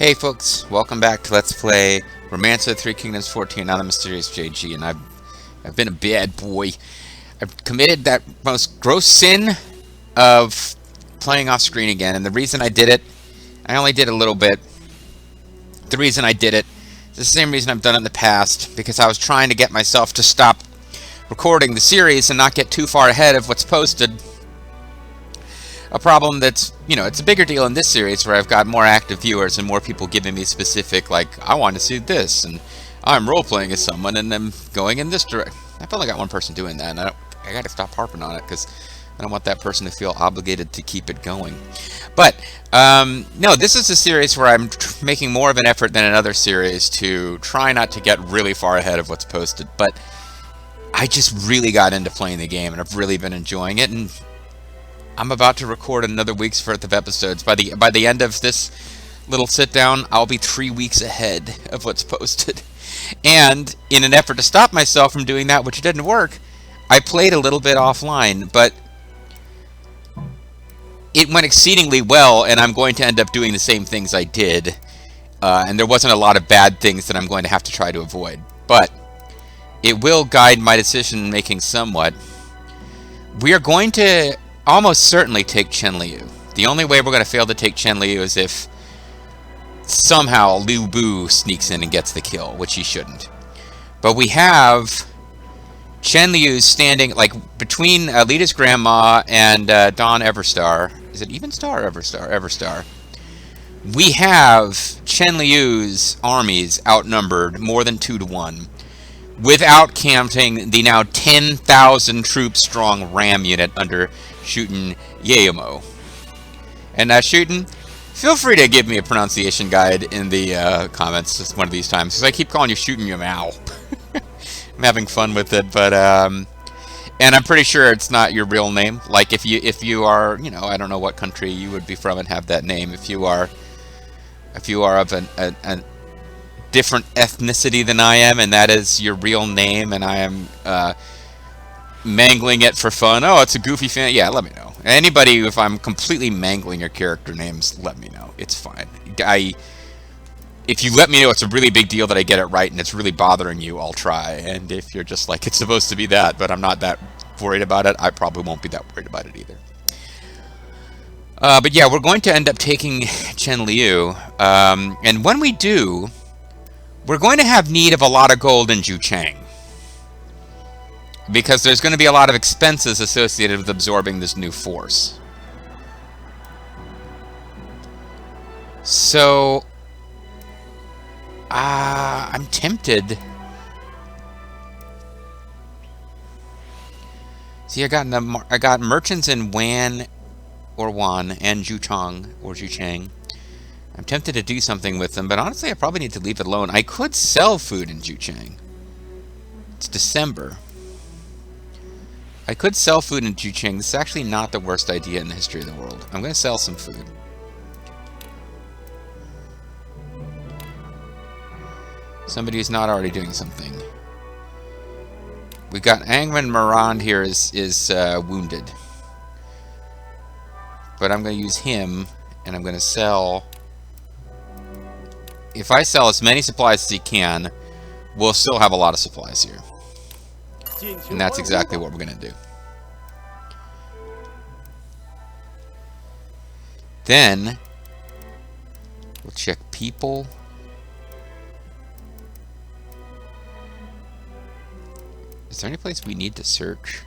Hey folks, welcome back to Let's Play Romance of the Three Kingdoms 14 on the Mysterious JG, and I've been a bad boy. I've committed that most gross sin of playing off screen again, and the reason I did it, I only did a little bit. The reason I did it is the same reason I've done it in the past, because I was trying to get myself to stop recording the series and not get too far ahead of what's posted. A problem that's, it's a bigger deal in this series where I've got more active viewers and more people giving me specific, like, I want to see this, and I'm role-playing as someone, and I'm going in this direction. I've only got one person doing that, and I got to stop harping on it, because I don't want that person to feel obligated to keep it going. But, no, this is a series where I'm making more of an effort than another series to try not to get really far ahead of what's posted, but I just really got into playing the game, and I've really been enjoying it, and I'm about to record another week's worth of episodes. By the end of this little sit down, I'll be 3 weeks ahead of what's posted. And in an effort to stop myself from doing that, which didn't work, I played a little bit offline, but it went exceedingly well, and I'm going to end up doing the same things I did. And there wasn't a lot of bad things that I'm going to have to try to avoid. But it will guide my decision making somewhat. We are going to almost certainly take Chenliu. The only way we're going to fail to take Chenliu is if somehow Liu Bu sneaks in and gets the kill, which he shouldn't. But we have Chenliu standing like between Alita's grandma and Dawn Everstar. Is it Evenstar or Everstar? Everstar. We have Chenliu's armies outnumbered more than 2 to 1. Without counting the now 10,000 troop strong ram unit under Shootin' Yaomo. And Shootin', feel free to give me a pronunciation guide in the comments just one of these times, because I keep calling you Shootin' Yaomo. I'm having fun with it, but and I'm pretty sure it's not your real name. Like if you are, I don't know what country you would be from and have that name. If you are of an different ethnicity than I am, and that is your real name, and I am mangling it for fun. Oh, it's a goofy fan. Yeah, let me know. Anybody, if I'm completely mangling your character names, let me know. It's fine. If you let me know it's a really big deal that I get it right and it's really bothering you, I'll try. And if you're just like, it's supposed to be that, but I'm not that worried about it, I probably won't be that worried about it either. But yeah, we're going to end up taking Chenliu. And when we do, we're going to have need of a lot of gold in Juchang, because there's going to be a lot of expenses associated with absorbing this new force. So, I'm tempted. See, I got merchants in Wan and Juchang. I'm tempted to do something with them, but honestly, I probably need to leave it alone. I could sell food in Juchang. It's December. I could sell food in Juchang. This is actually not the worst idea in the history of the world. I'm going to sell some food. Somebody who's not already doing something. We've got Angman Marand here is wounded. But I'm going to use him, and I'm going to sell. If I sell as many supplies as he can, we'll still have a lot of supplies here. And that's exactly what we're going to do. Then, we'll check people. Is there any place we need to search?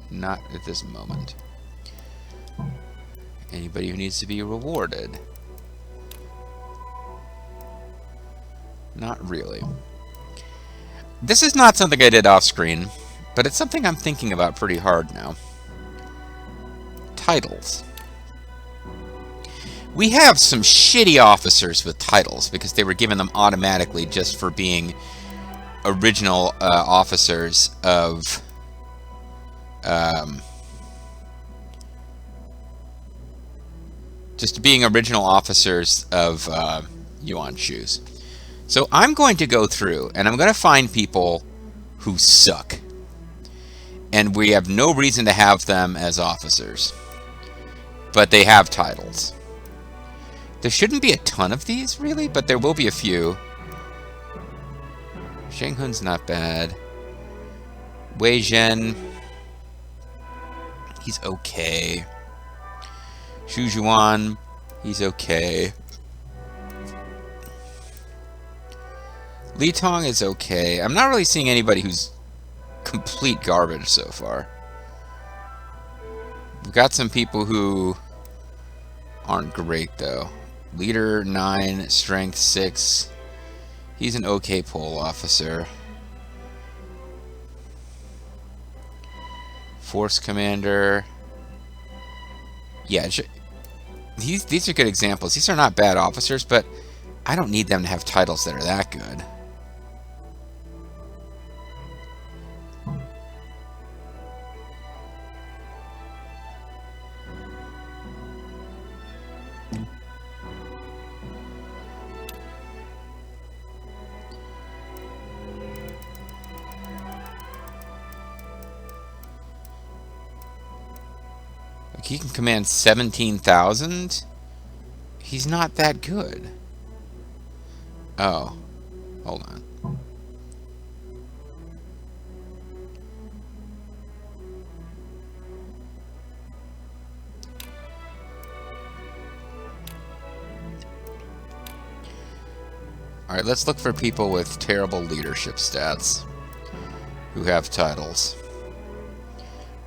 Not at this moment. Anybody who needs to be rewarded? Not really. This is not something I did off screen, but it's something I'm thinking about pretty hard now. Titles. We have some shitty officers with titles because they were given them automatically just for being original officers of Yuan Shou's. So I'm going to go through and I'm going to find people who suck, and we have no reason to have them as officers, but they have titles. There shouldn't be a ton of these, really, but there will be a few. Shang Hun's not bad. Wei Zhen, he's okay. Xu Zhuan, he's okay. Li Tong is okay. I'm not really seeing anybody who's complete garbage so far. We've got some people who aren't great, though. Leader 9, Strength 6. He's an okay pole officer. Force Commander. Yeah, these are good examples. These are not bad officers, but I don't need them to have titles that are that good. He can command 17,000? He's not that good. Oh. Hold on. Alright, let's look for people with terrible leadership stats who have titles.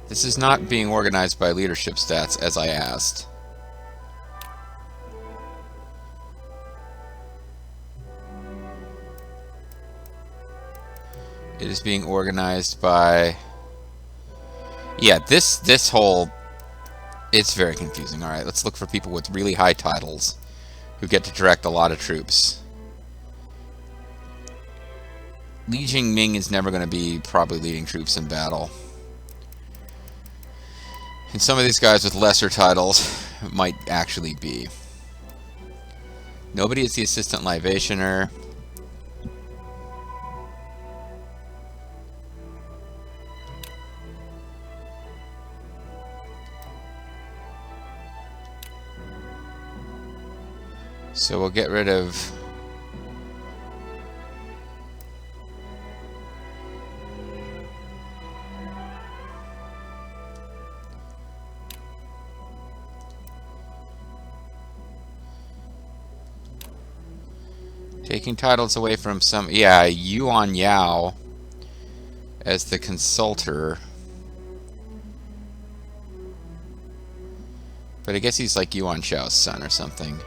This is not being organized by leadership stats, as I asked. It is being organized by... Yeah, this whole... It's very confusing. Alright, let's look for people with really high titles who get to direct a lot of troops. Li Jingming is never going to be probably leading troops in battle. And some of these guys with lesser titles might actually be. Nobody is the assistant libationer. So we'll get rid of... Taking titles away from some... Yeah, Yuan Yao as the consultor. But I guess he's like Yuan Shao's son or something.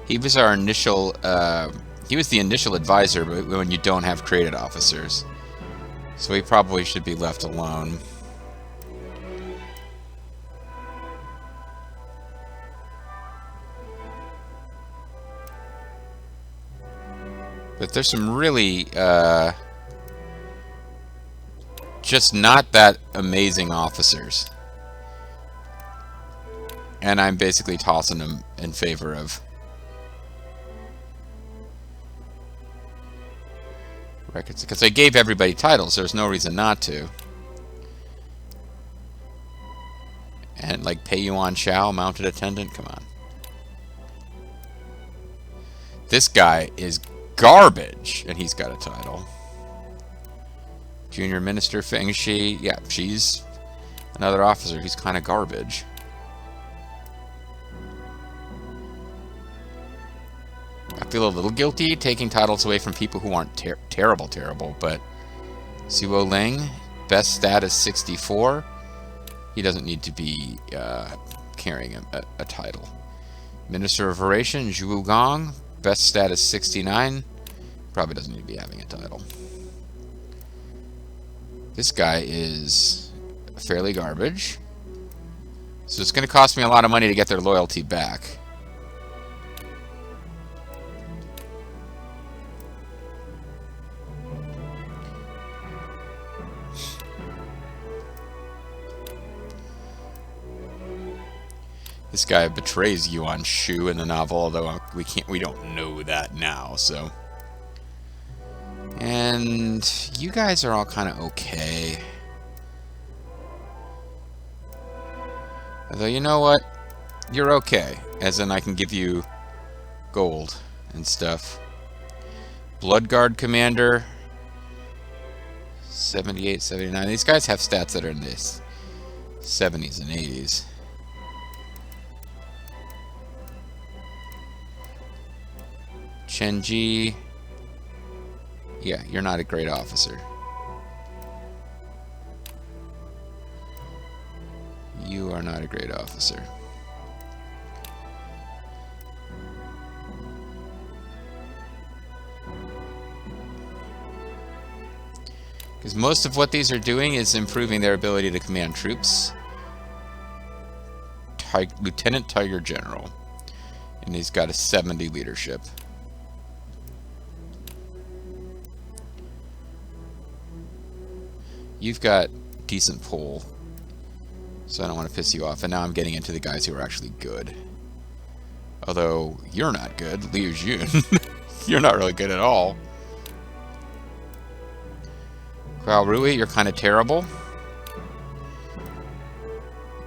He was our initial... he was the initial advisor when you don't have created officers. So he probably should be left alone. But there's some really, just not that amazing officers. And I'm basically tossing them in favor of records. Because I gave everybody titles, there's no reason not to. And, like, pay Yuan Shao, mounted attendant, come on. This guy is garbage, and he's got a title. Junior Minister Feng Shi, yeah, she's another officer who's kind of garbage. I feel a little guilty taking titles away from people who aren't terrible, but Suo Ling, best stat is 64. He doesn't need to be carrying a title. Minister of Oration, Zhu Gong, best stat is 69. Probably doesn't need to be having a title. This guy is fairly garbage. So it's going to cost me a lot of money to get their loyalty back. This guy betrays Yuan Shu in the novel, although we don't know that now, so. And you guys are all kind of okay. Although, you know what? you're okay. As in, I can give you gold and stuff. Blood Guard Commander, 78, 79. These guys have stats that are in this 70s and 80s. Chenji. Yeah, you're not a great officer. You are not a great officer. Because most of what these are doing is improving their ability to command troops. Lieutenant Tiger General. And he's got a 70 leadership. You've got decent pull. So I don't want to piss you off. And now I'm getting into the guys who are actually good. Although, you're not good, Liu Jun. You're not really good at all. Guao Rui, you're kind of terrible.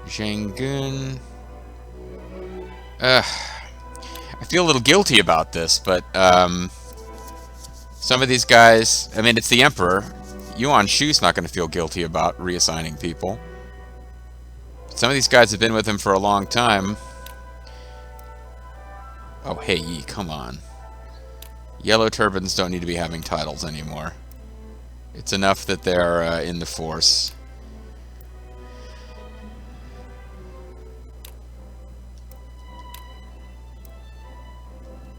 Zhang Gun. I feel a little guilty about this, but some of these guys, I mean, it's the Emperor. Yuan Shu's not going to feel guilty about reassigning people. Some of these guys have been with him for a long time. Oh, hey, Yi, come on. Yellow Turbans don't need to be having titles anymore. It's enough that they're in the force.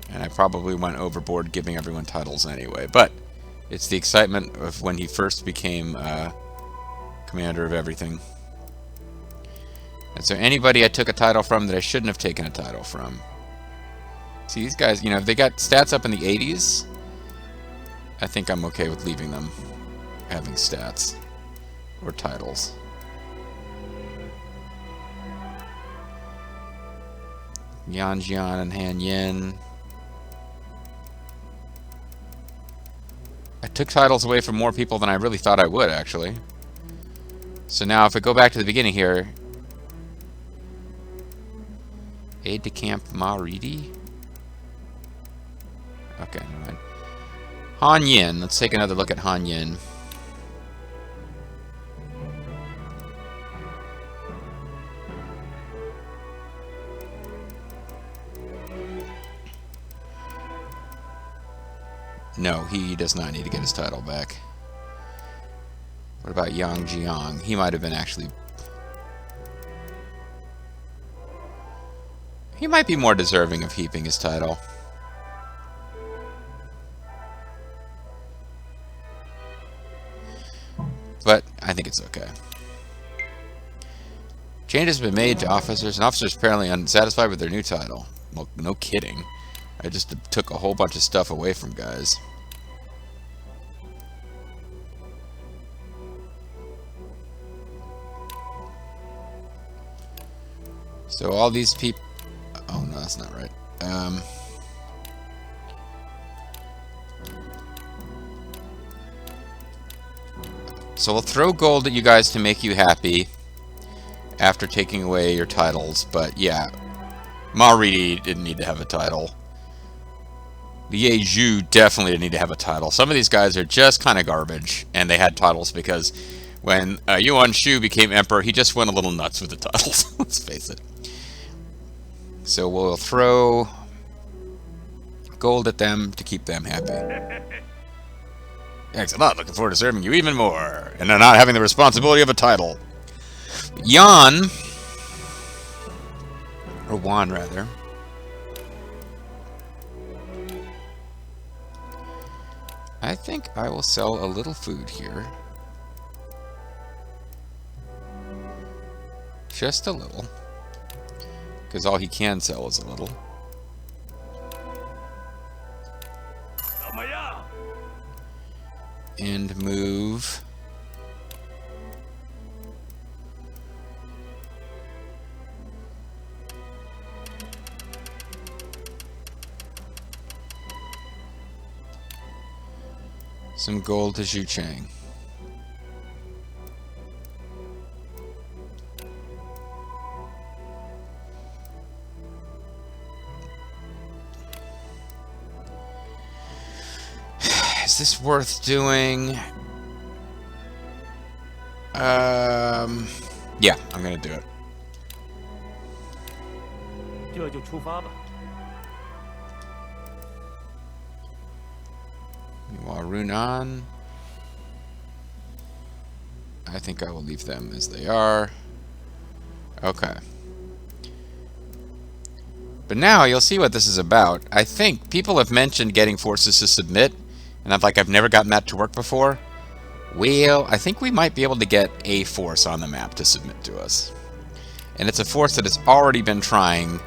And I probably went overboard giving everyone titles anyway, but it's the excitement of when he first became commander of everything. Is there anybody I took a title from that I shouldn't have taken a title from? See, these guys, you know, if they got stats up in the 80s, I think I'm okay with leaving them having stats or titles. Yan Jian and Han Yin. I took titles away from more people than I really thought I would, actually. So now if I go back to the beginning here, Aide-de-camp Ma Ridi? Okay, never mind. Han Yin. Let's take another look at Han Yin. No, he does not need to get his title back. What about Yang Jiang? He might have been actually... He might be more deserving of heaping his title. But I think it's okay. Changes have been made to officers, and officers apparently unsatisfied with their new title. Well, no kidding. I just took a whole bunch of stuff away from guys. So all these people... Oh, no, that's not right. So we'll throw gold at you guys to make you happy after taking away your titles. But yeah, Ma Ridi didn't need to have a title. Ye Zhu definitely didn't need to have a title. Some of these guys are just kind of garbage, and they had titles because when Yuan Shu became emperor, he just went a little nuts with the titles. Let's face it. So we'll throw gold at them to keep them happy. Thanks a lot. Looking forward to serving you even more. And not having the responsibility of a title. Yan, or Juan rather, I think I will sell a little food here. Just a little. Because all he can sell is a little. And move some gold to Zhu Chang. Is this worth doing? Yeah, I'm gonna do it. 这就出发吧。 Meanwhile, Runan. I think I will leave them as they are. Okay. But now you'll see what this is about. I think people have mentioned getting forces to submit, and I've never gotten that to work before. Well, I think we might be able to get a force on the map to submit to us. And it's a force that has already been trying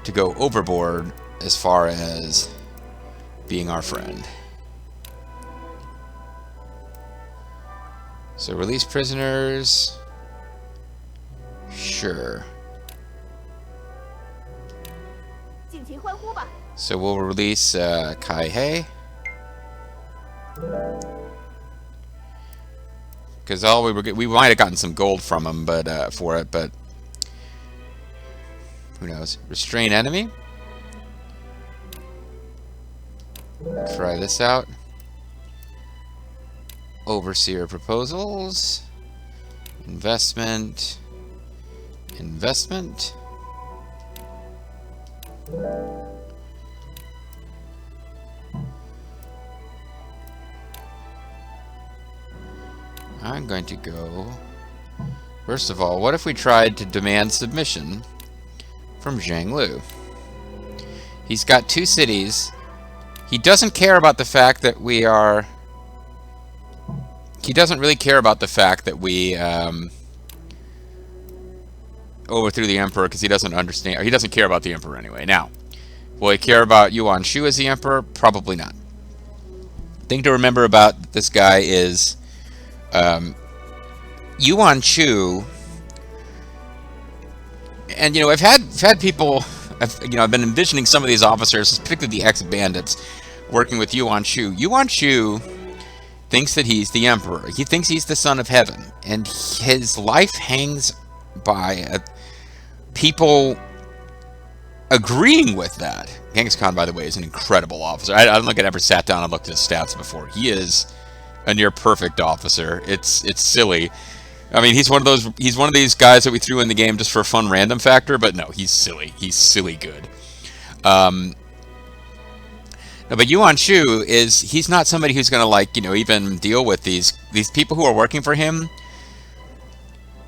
to go overboard as far as being our friend. So release prisoners. Sure. So we'll release Kai He. Because all we might have gotten some gold from him, but for it, but who knows? Restrain enemy. Try this out. Overseer proposals. Investment. Investment. I'm going to go... First of all, what if we tried to demand submission from Chenliu? He's got 2 cities. He doesn't care about the fact that we are... He doesn't really care about the fact that we overthrew the Emperor because he doesn't understand... Or he doesn't care about the Emperor anyway. Now, will he care about Yuan Shao as the Emperor? Probably not. The thing to remember about this guy is... Yuan Shao, and I've had people, I've been envisioning some of these officers, particularly the ex-bandits, working with Yuan Shao. Yuan Shao thinks that he's the emperor. He thinks he's the son of heaven, and his life hangs by people agreeing with that. Genghis Khan, by the way, is an incredible officer. I don't think I'd ever sat down and looked at his stats before. He is a near perfect officer. It's silly. I mean, he's one of these guys that we threw in the game just for a fun random factor, but no, he's silly. He's silly good. No, but Yuan Shao he's not somebody who's going to even deal with these people who are working for him.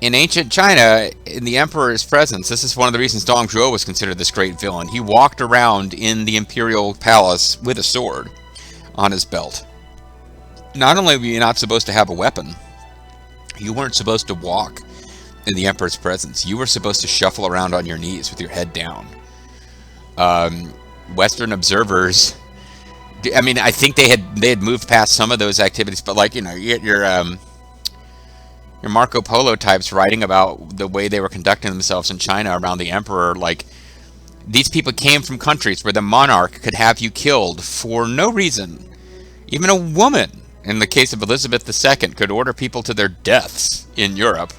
In ancient China, in the emperor's presence, this is one of the reasons Dong Zhuo was considered this great villain. He walked around in the imperial palace with a sword on his belt. Not only were you not supposed to have a weapon, you weren't supposed to walk in the emperor's presence. You were supposed to shuffle around on your knees with your head down. Western observers, I mean, I think they had moved past some of those activities, but your Marco Polo types writing about the way they were conducting themselves in China around the emperor, these people came from countries where the monarch could have you killed for no reason. Even a woman, in the case of Elizabeth II, could order people to their deaths in Europe.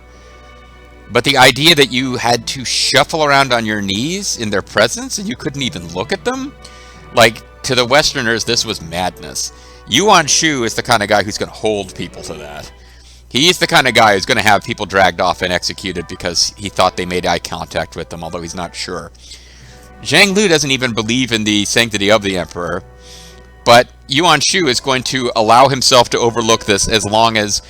But the idea that you had to shuffle around on your knees in their presence and you couldn't even look at them? To the Westerners, this was madness. Yuan Shao is the kind of guy who's going to hold people to that. He's the kind of guy who's going to have people dragged off and executed because he thought they made eye contact with them, although he's not sure. Chenliu doesn't even believe in the sanctity of the emperor. But Yuan Shao is going to allow himself to overlook this as long as,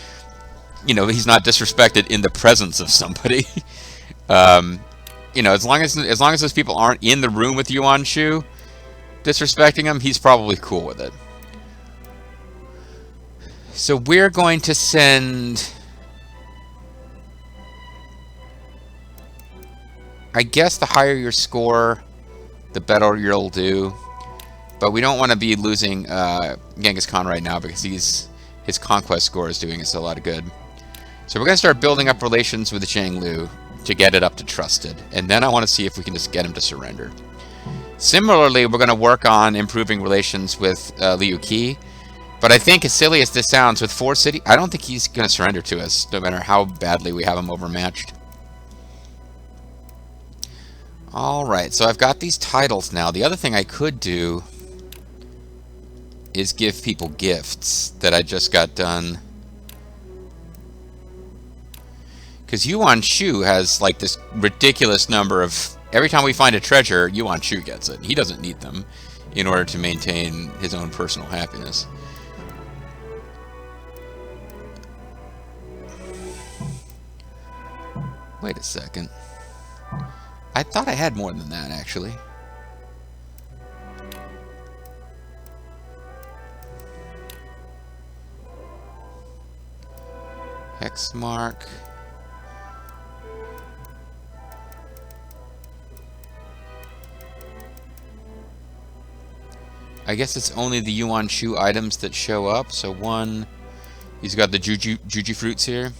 he's not disrespected in the presence of somebody. As long as those people aren't in the room with Yuan Shao disrespecting him, he's probably cool with it. So we're going to send... I guess the higher your score, the better you'll do. But we don't want to be losing Genghis Khan right now because his conquest score is doing us a lot of good. So we're going to start building up relations with the Chenliu to get it up to trusted. And then I want to see if we can just get him to surrender. Similarly, we're going to work on improving relations with Liu Qi. But I think, as silly as this sounds, with 4 cities, I don't think he's going to surrender to us, no matter how badly we have him overmatched. Alright, so I've got these titles now. The other thing I could do is give people gifts that I just got done. Because Yuan Shao has like this ridiculous number of... Every time we find a treasure, Yuan Shao gets it. He doesn't need them in order to maintain his own personal happiness. Wait a second. I thought I had more than that, actually. Hex mark. I guess it's only the Yuan Shao items that show up. So one, he's got the Juji fruits here.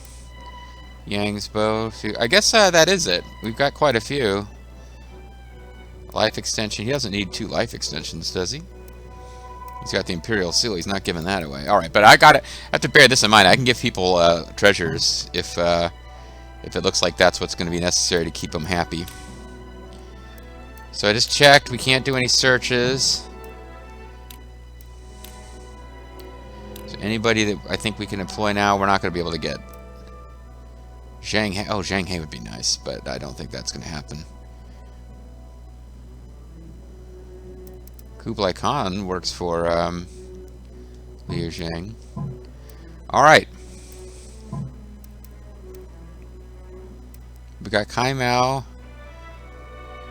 Yang's bow. I guess that is it. We've got quite a few. Life extension. He doesn't need 2 life extensions, does he? He's got the Imperial Seal. He's not giving that away. All right, but I have to bear this in mind. I can give people treasures if it looks like that's what's going to be necessary to keep them happy. So I just checked. We can't do any searches. So anybody that I think we can employ now, we're not going to be able to get. Zhang He. Oh, Zhang He would be nice, but I don't think that's going to happen. Kublai Khan works for Liu Zhang. Alright. We got Kai Mao.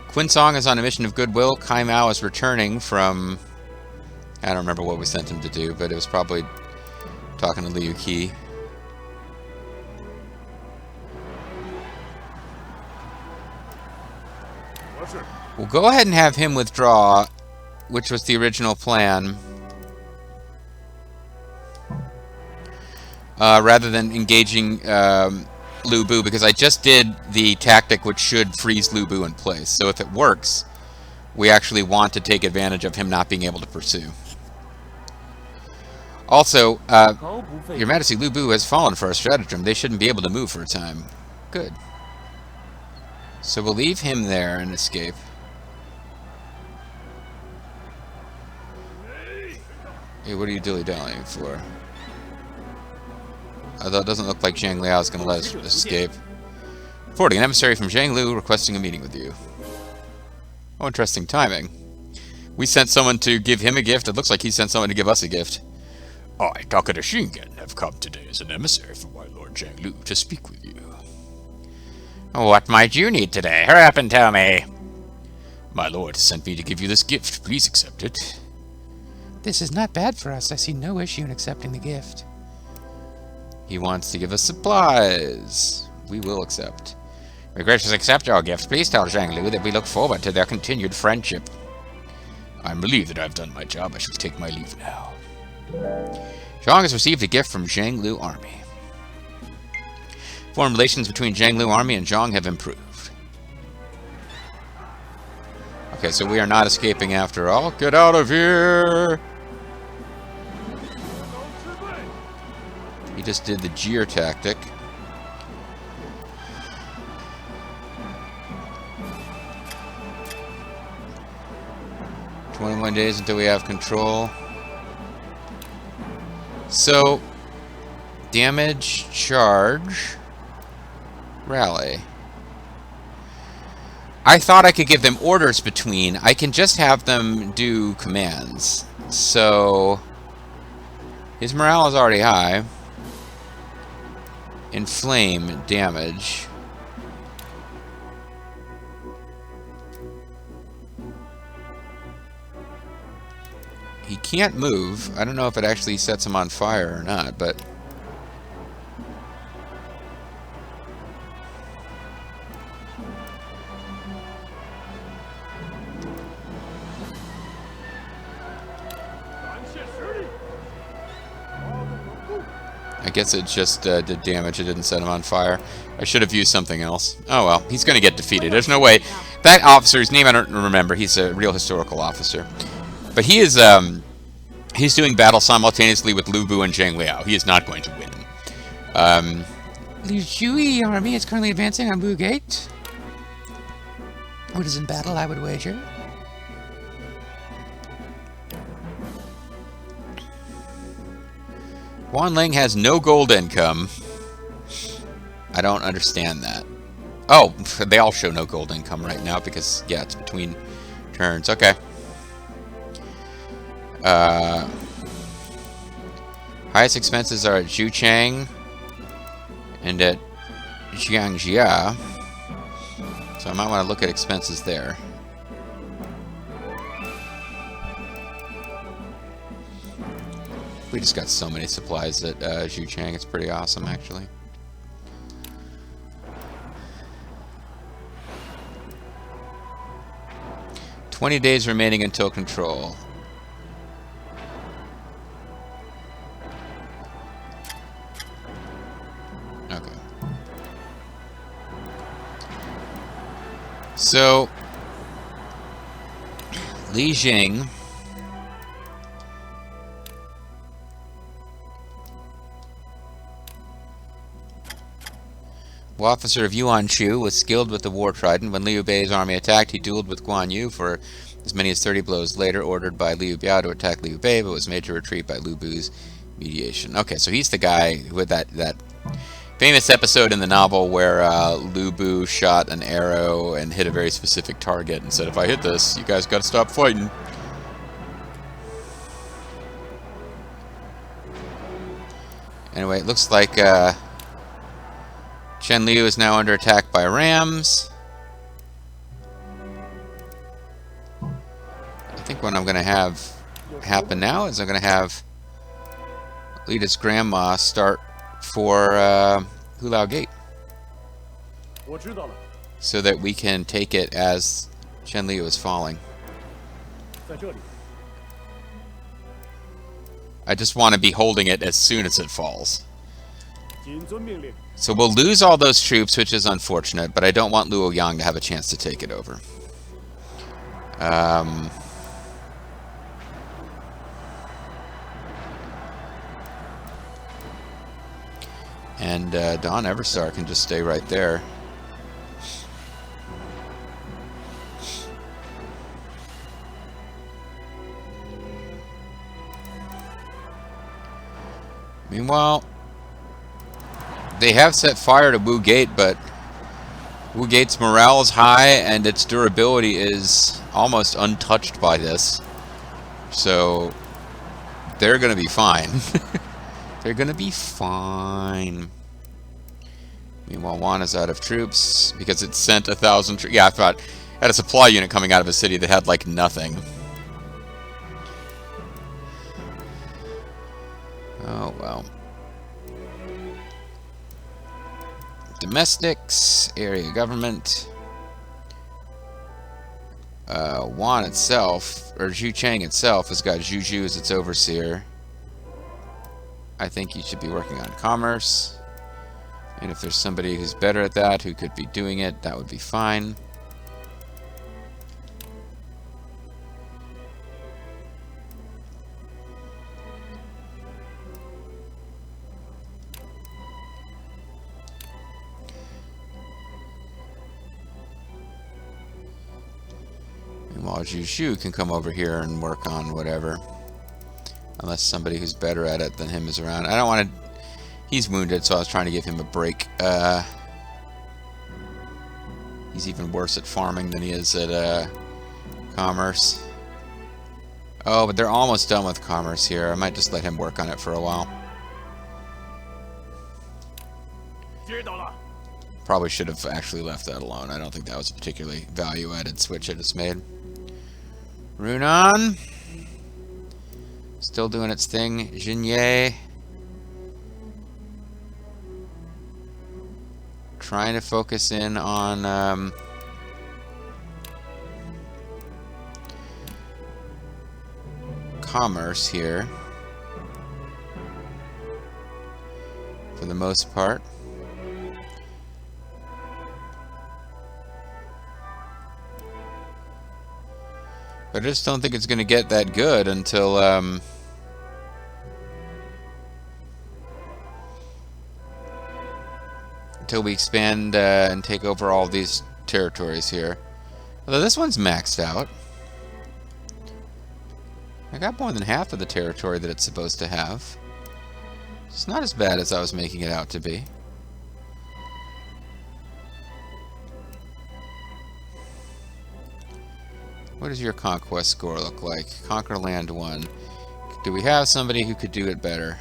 Qin Song is on a mission of goodwill. Kai Mao is returning from... I don't remember what we sent him to do, but it was probably talking to Liu Qi. We'll go ahead and have him withdraw, which was the original plan, rather than engaging Lu Bu, because I just did the tactic which should freeze Lu Bu in place. So if it works, we actually want to take advantage of him not being able to pursue. Also, Your Majesty, Lu Bu has fallen for our stratagem. They shouldn't be able to move for a time. Good. So we'll leave him there and escape. Hey, what are you dilly-dallying for? Although it doesn't look like Zhang Liao is going to let us escape. Reporting, an emissary from Zhang Liu requesting a meeting with you. Oh, interesting timing. We sent someone to give him a gift. It looks like he sent someone to give us a gift. I, Takeda Shingen, have come today as an emissary from my Lord Zhang Liu to speak with you. What might you need today? Hurry up and tell me. My lord sent me to give you this gift. Please accept it. This is not bad for us. I see no issue in accepting the gift. He wants to give us supplies. We will accept. We graciously accept your gift. Please tell Zhang Liu that we look forward to their continued friendship. I'm relieved that I've done my job. I shall take my leave now. Zhang has received a gift from Zhang Liu Army. Foreign relations between Zhang Liu Army and Zhang have improved. Okay, so we are not escaping after all. Get out of here! He just did the jeer tactic. "21 days until we have control." So, damage, charge, rally. I thought I could give them orders between. I can just have them do commands. So, his morale is already high. Inflame, damage. He can't move. I don't know if it actually sets him on fire or not, but... I guess it just did damage. It didn't set him on fire. I should have used something else. Oh well, he's going to get defeated. There's no way. That officer's name I don't remember. He's a real historical officer. But he is, he's doing battle simultaneously with Lu Bu and Zhang Liao. He is not going to win. Liu Zhui army is currently advancing on Bu Gate. What is in battle, I would wager. Guanling has no gold income. I don't understand that. Oh, they all show no gold income right now because, yeah, it's between turns. Okay. Highest expenses are at Zhuchang and at Jiangjia. So I might want to look at expenses there. We just got so many supplies at Zhuchang. It's pretty awesome, actually. "20 days remaining until control." Okay. So, Li Jing officer of Yuan Shao, was skilled with the war trident. When Liu Bei's army attacked, he dueled with Guan Yu for as many as 30 blows later, ordered by Liu Biao to attack Liu Bei, but was made to retreat by Lu Bu's mediation. Okay, so he's the guy with that famous episode in the novel where Lu Bu shot an arrow and hit a very specific target and said, "If I hit this, you guys gotta stop fighting." Anyway, it looks like Chenliu is now under attack by rams. I think what I'm going to have happen now is I'm going to have Lita's grandma start for Hulao Gate, so that we can take it as Chenliu is falling. I just want to be holding it as soon as it falls. So we'll lose all those troops, which is unfortunate, but I don't want Luo Yang to have a chance to take it over. And Don Everstar can just stay right there. Meanwhile, they have set fire to Wu Gate, but Wu Gate's morale is high and its durability is almost untouched by this. So they're going to be fine. They're going to be fine. Meanwhile, Wan is out of troops because it sent 1,000 troops. Yeah, I thought it had a supply unit coming out of a city that had like nothing. Oh, well. Domestics, area government. Wan itself, or Zhuchang itself, has got Juju as its overseer. I think he should be working on commerce. And if there's somebody who's better at that, who could be doing it, that would be fine. While Jushu can come over here and work on whatever. Unless somebody who's better at it than him is around. I don't want to... He's wounded, so I was trying to give him a break. He's even worse at farming than he is at commerce. Oh, but they're almost done with commerce here. I might just let him work on it for a while. Probably should have actually left that alone. I don't think that was a particularly value-added switch I just made. Runan. Still doing its thing. Jinye. Trying to focus in on commerce here. For the most part. But I just don't think it's going to get that good until we expand and take over all these territories here. Although this one's maxed out. I got more than half of the territory that it's supposed to have. It's not as bad as I was making it out to be. What does your conquest score look like? Conquer land 1. Do we have somebody who could do it better?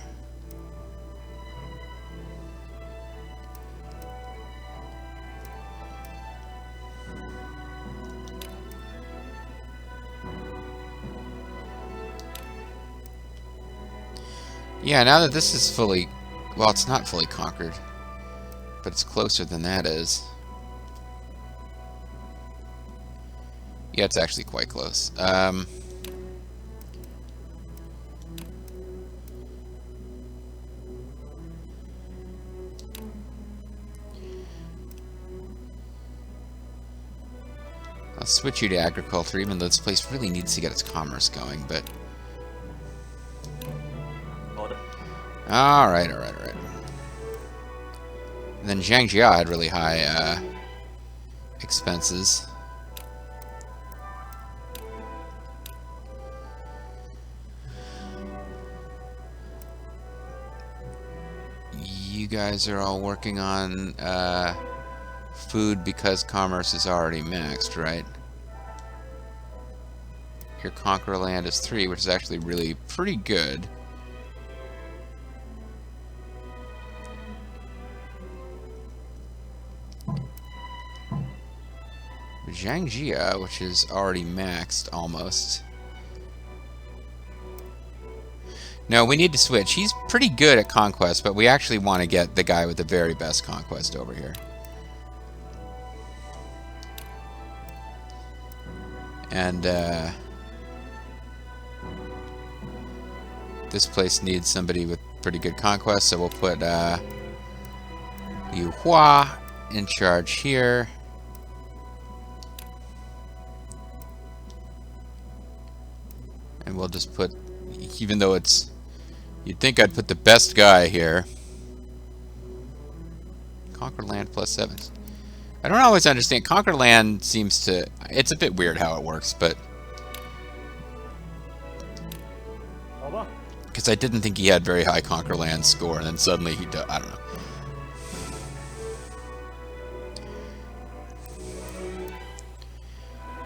Yeah, now that this is fully... Well, it's not fully conquered, but it's closer than that is. Yeah, it's actually quite close. I'll switch you to agriculture, even though this place really needs to get its commerce going, but... Alright. And then Zhangjia had really high expenses. You guys are all working on food because commerce is already maxed, right? Your conquer land is 3, which is actually really pretty good. Zhangjia, which is already maxed almost. No, we need to switch. He's pretty good at conquest, but we actually want to get the guy with the very best conquest over here. And this place needs somebody with pretty good conquest, so we'll put Yu Hua in charge here. And we'll just put, even though it's, you'd think I'd put the best guy here. Conquer land +7. I don't always understand. Conquer land seems to, it's a bit weird how it works, but because I didn't think he had very high conquer land score, and then suddenly he does. I don't know.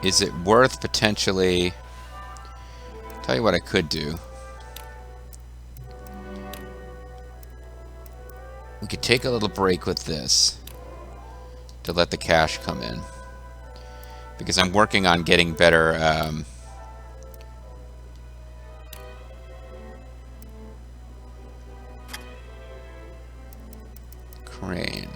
Is it worth potentially... Tell you what I could do. We could take a little break with this to let the cash come in, because I'm working on getting better crane.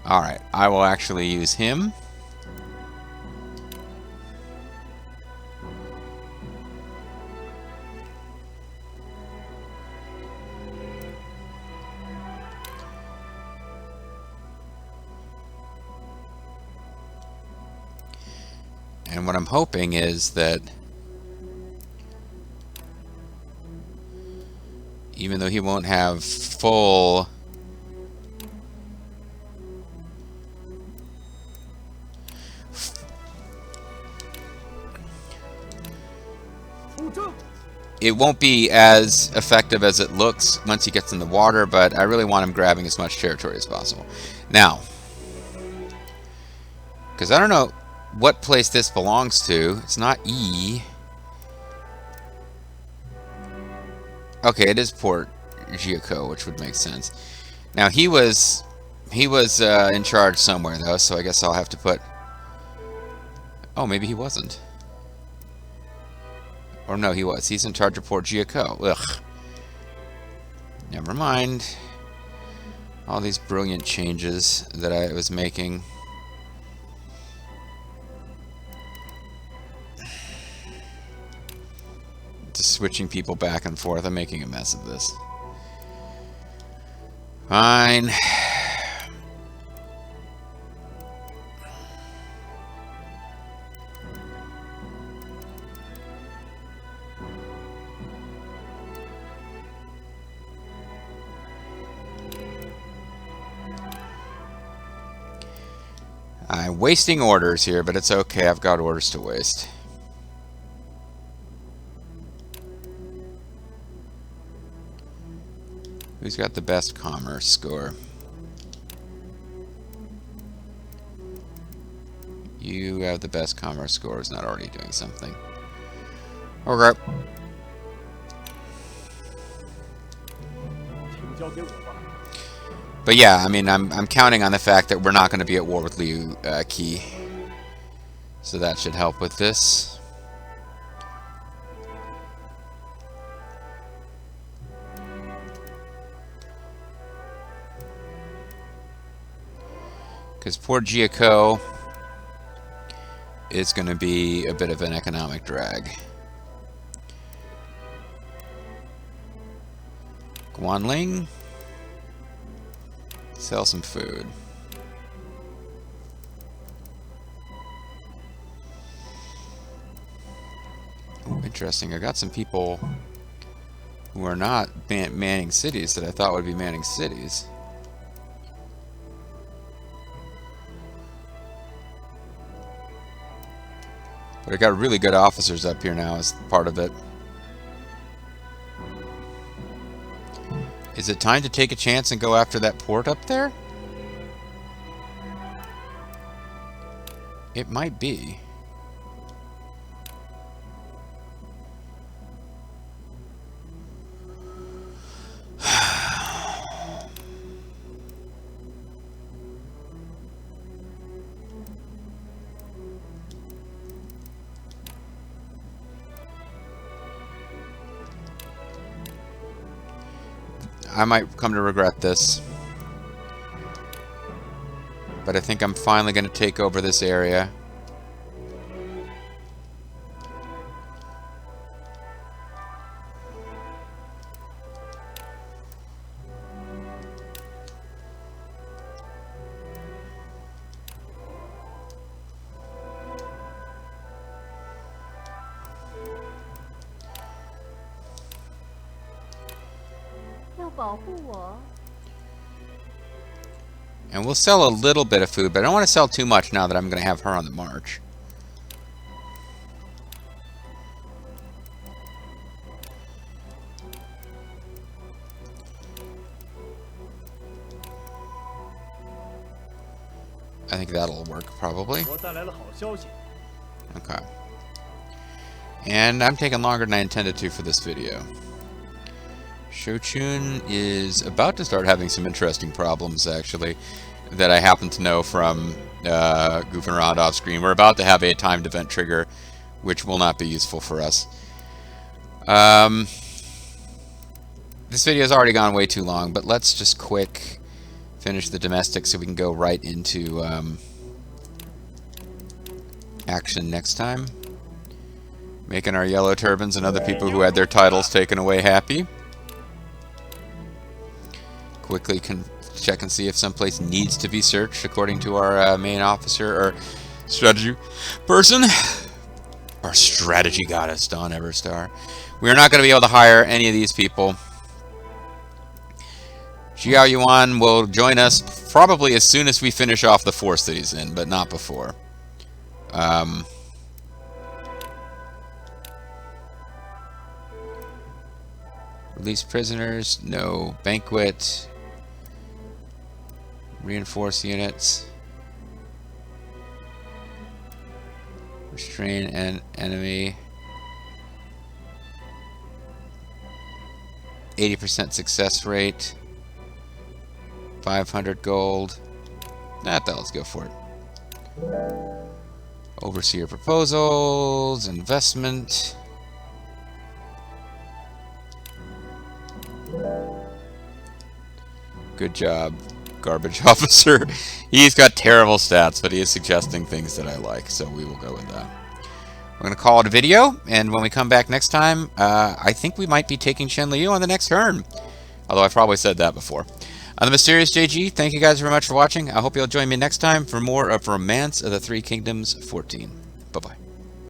Alright, I will actually use him. And what I'm hoping is that even though he won't have full... It won't be as effective as it looks once he gets in the water, but I really want him grabbing as much territory as possible. Now, because I don't know what place this belongs to. It's not E. Okay, it is Port Jiako, which would make sense. Now, he was in charge somewhere, though, so I guess I'll have to put... Oh, maybe he wasn't. Or no, he was. He's in charge of Port Jiako. Ugh. Never mind. All these brilliant changes that I was making. Just switching people back and forth. I'm making a mess of this. Fine. I'm wasting orders here, but it's okay. I've got orders to waste. Who's got the best commerce score? You have the best commerce score. Is not already doing something. Okay. 请交给我吧。 But yeah, I mean, I'm counting on the fact that we're not going to be at war with Liu Qi. So that should help with this. Because poor Jiako is going to be a bit of an economic drag. Guanling, sell some food. Ooh, interesting. I got some people who are not manning cities that I thought would be manning cities. But I got really good officers up here now as part of it. Is it time to take a chance and go after that port up there? It might be. I might come to regret this. But I think I'm finally going to take over this area. And we'll sell a little bit of food, but I don't want to sell too much now that I'm going to have her on the march. I think that'll work, probably. Okay. And I'm taking longer than I intended to for this video. Shochun is about to start having some interesting problems, actually, that I happen to know from goofing around off screen. We're about to have a timed event trigger, which will not be useful for us. This video has already gone way too long, but let's just quick finish the domestic so we can go right into action next time. Making our yellow turbans and other people who had their titles taken away happy. Quickly can check and see if someplace needs to be searched according to our main officer or strategy person. Our strategy goddess, Dawn Everstar. We are not going to be able to hire any of these people. Xiao Yuan will join us probably as soon as we finish off the force that he's in, but not before. Release prisoners, no. Banquet. Reinforce units. Restrain an enemy. 80% success rate. 500 gold. Let's go for it. Overseer proposals. Investment. Good job, garbage officer. He's got terrible stats, but he is suggesting things that I like, so we will go with that. We're going to call it a video, and when we come back next time, I think we might be taking Chenliu on the next turn. Although I've probably said that before. I'm the Mysterious JG. Thank you guys very much for watching. I hope you'll join me next time for more of Romance of the Three Kingdoms 14. Bye-bye.